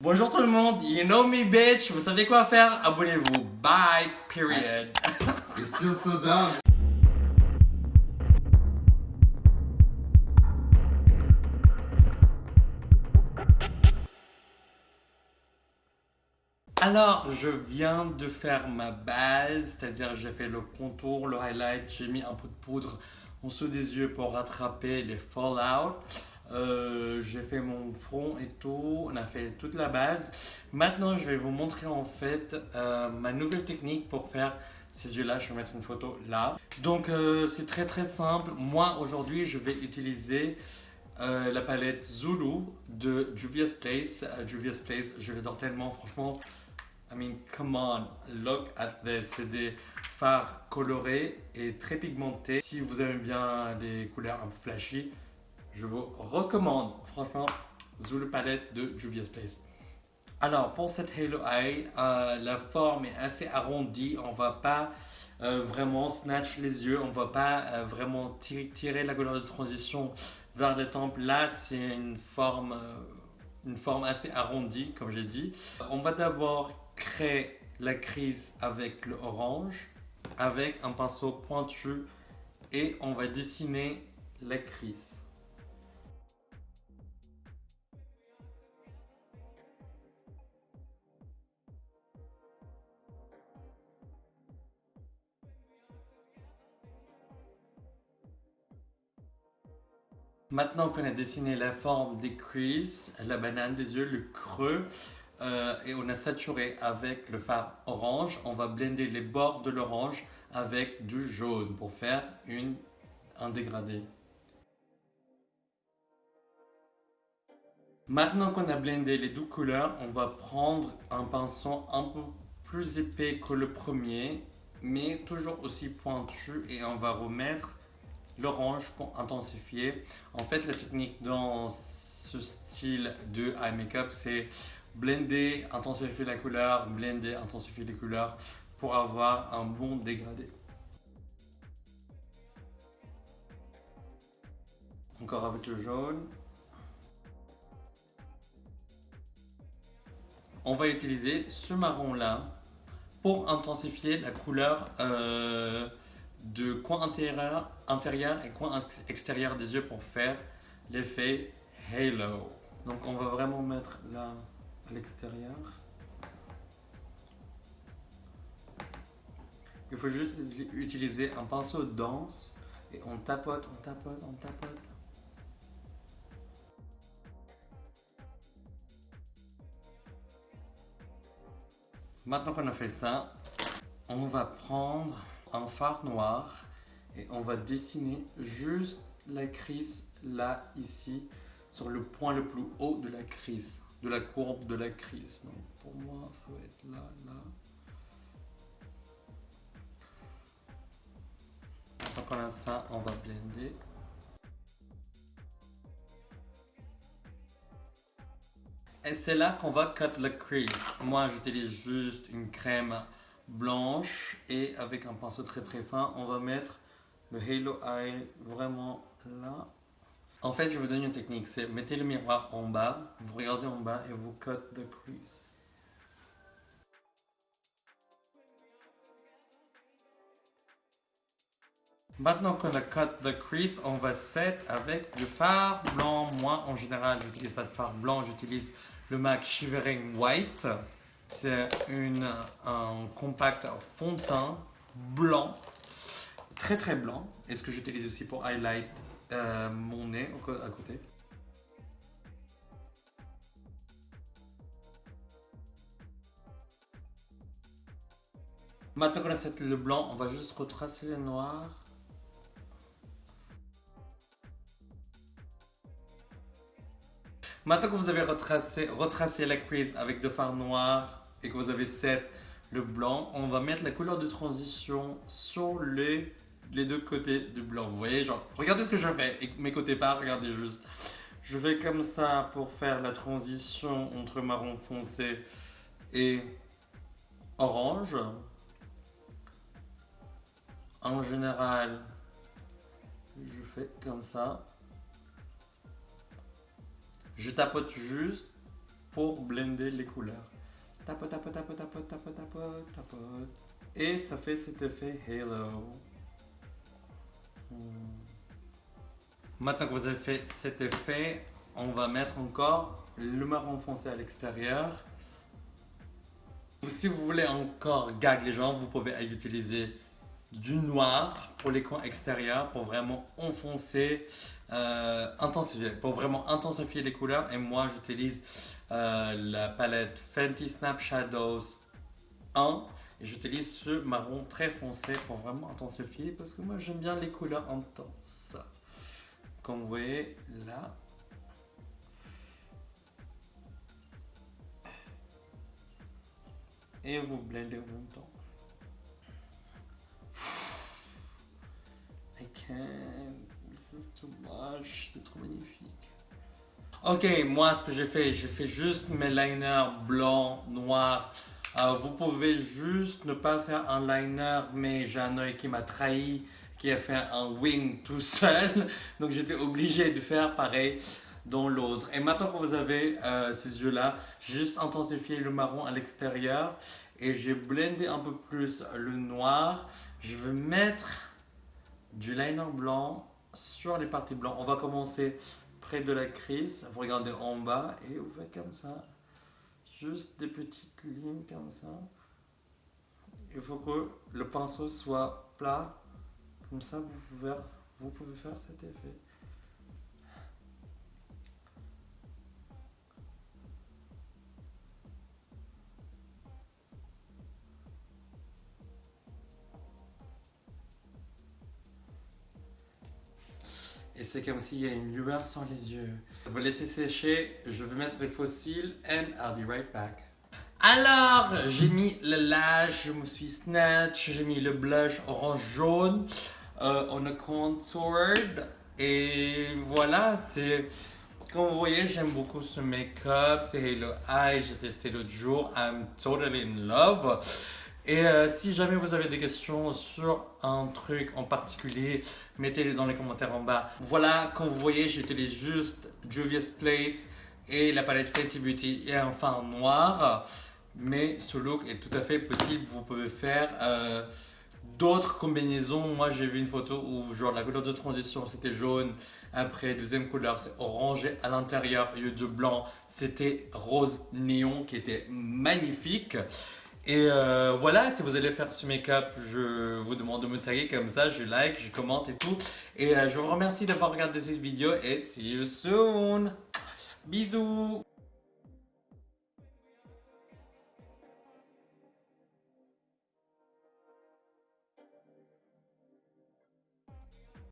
Bonjour tout le monde, you know me bitch, vous savez quoi faire, abonnez-vous, bye, period. It's still so dumb. Alors, je viens de faire ma base, c'est-à-dire j'ai fait le contour, le highlight, j'ai mis un peu de poudre en dessous des yeux pour rattraper les fallout. J'ai fait mon front et tout, on a fait toute la base. Maintenant, je vais vous montrer en fait ma nouvelle technique pour faire ces yeux-là. Je vais mettre une photo là. Donc, c'est très très simple. Moi, aujourd'hui, je vais utiliser la palette Zulu de Juvia's Place. Juvia's Place, je l'adore tellement, franchement. I mean, come on, look at this. C'est des fards colorés et très pigmentés. Si vous aimez bien les couleurs un peu flashy, je vous recommande, franchement, Zulu Palette de Juvia's Place. Alors, pour cette Halo Eye, la forme est assez arrondie. On va pas vraiment snatch les yeux. On va pas vraiment tirer la couleur de transition vers les tempes. Là, c'est une forme assez arrondie, comme j'ai dit. On va d'abord créer la crise avec le orange, avec un pinceau pointu, et on va dessiner la crise. Maintenant qu'on a dessiné la forme des creases, la banane des yeux, le creux, et on a saturé avec le fard orange, on va blender les bords de l'orange avec du jaune pour faire un dégradé. Maintenant qu'on a blendé les deux couleurs, on va prendre un pinceau un peu plus épais que le premier, mais toujours aussi pointu, et on va remettre l'orange pour intensifier. En fait, la technique dans ce style de eye makeup, c'est blender, intensifier la couleur, blender, intensifier les couleurs pour avoir un bon dégradé. Encore avec le jaune. On va utiliser ce marron là pour intensifier la couleur de coin intérieur et coin extérieur des yeux pour faire l'effet halo. Donc on va vraiment mettre là à l'extérieur. Il faut juste utiliser un pinceau dense et on tapote, on tapote, on tapote. Maintenant qu'on a fait ça, on va prendre un fard noir et on va dessiner juste la crise là, ici, sur le point le plus haut de la crise, de la courbe de la crise. Donc pour moi, ça va être là, là. Maintenant qu'on a ça, on va blender. Et c'est là qu'on va cut la crease. Moi, j'utilise juste une crème blanche et avec un pinceau très très fin, on va mettre le Halo Eye vraiment là. En fait, je vous donne une technique, c'est mettez le miroir en bas, vous regardez en bas et vous cut the crease. Maintenant qu'on a cut the crease, on va set avec le fard blanc. Moi, en général, j'utilise pas de fard blanc, j'utilise le MAC Shivering White. C'est un compact fond de teint blanc, très très blanc. Et ce que j'utilise aussi pour highlight mon nez à côté. Maintenant qu'on a set le blanc, on va juste retracer le noir. Maintenant que vous avez retracé la crease avec deux fards noirs et que vous avez set le blanc, on va mettre la couleur de transition sur les deux côtés du blanc. Vous voyez, genre, regardez ce que je fais. Et mes côtés pas, regardez juste. Je fais comme ça pour faire la transition entre marron foncé et orange. En général, je fais comme ça. Je tapote juste pour blender les couleurs. Tapote, tapote, tapote, tapote, tapote, tapote, tapote. Et ça fait cet effet halo. Maintenant que vous avez fait cet effet, on va mettre encore le marron foncé à l'extérieur. Si vous voulez encore gag les gens, vous pouvez utiliser du noir pour les coins extérieurs pour vraiment enfoncer, intensifier, pour vraiment intensifier les couleurs. Et moi j'utilise la palette Fenty Snap Shadows 1 et j'utilise ce marron très foncé pour vraiment intensifier parce que moi j'aime bien les couleurs intenses. Comme vous voyez là. Et vous blendez en même temps. I can't. This is too much. C'est trop magnifique. Ok, moi ce que j'ai fait juste mes liners blancs, noirs. Vous pouvez juste ne pas faire un liner, mais j'ai un œil qui m'a trahi, qui a fait un wing tout seul. Donc j'étais obligé de faire pareil dans l'autre. Et maintenant que vous avez ces yeux-là, j'ai juste intensifié le marron à l'extérieur et j'ai blendé un peu plus le noir. Je vais mettre du liner blanc sur les parties blanches. On va commencer près de la crease. Vous regardez en bas et vous faites comme ça. Juste des petites lignes comme ça. Il faut que le pinceau soit plat. Comme ça, vous pouvez faire cet effet. Et c'est comme s'il y a une lueur sur les yeux. Vous laissez sécher, je vais mettre les fossiles and I'll be right back. Alors, j'ai mis le lash, je me suis snatch, j'ai mis le blush orange jaune, on a contoured et voilà, c'est comme vous voyez, j'aime beaucoup ce make-up, c'est Halo Eye, j'ai testé l'autre jour, I'm totally in love. Et si jamais vous avez des questions sur un truc en particulier, mettez-les dans les commentaires en bas. Voilà, comme vous voyez, j'utilise juste Juvia's Place et la palette Fenty Beauty et un fard noir. Mais ce look est tout à fait possible. Vous pouvez faire d'autres combinaisons. Moi, j'ai vu une photo où genre la couleur de transition c'était jaune. Après, deuxième couleur c'est orange. Et à l'intérieur, au lieu de blanc, c'était rose néon qui était magnifique. Et voilà, si vous allez faire ce make-up, je vous demande de me taguer comme ça, je like, je commente et tout. Et je vous remercie d'avoir regardé cette vidéo et see you soon. Bisous.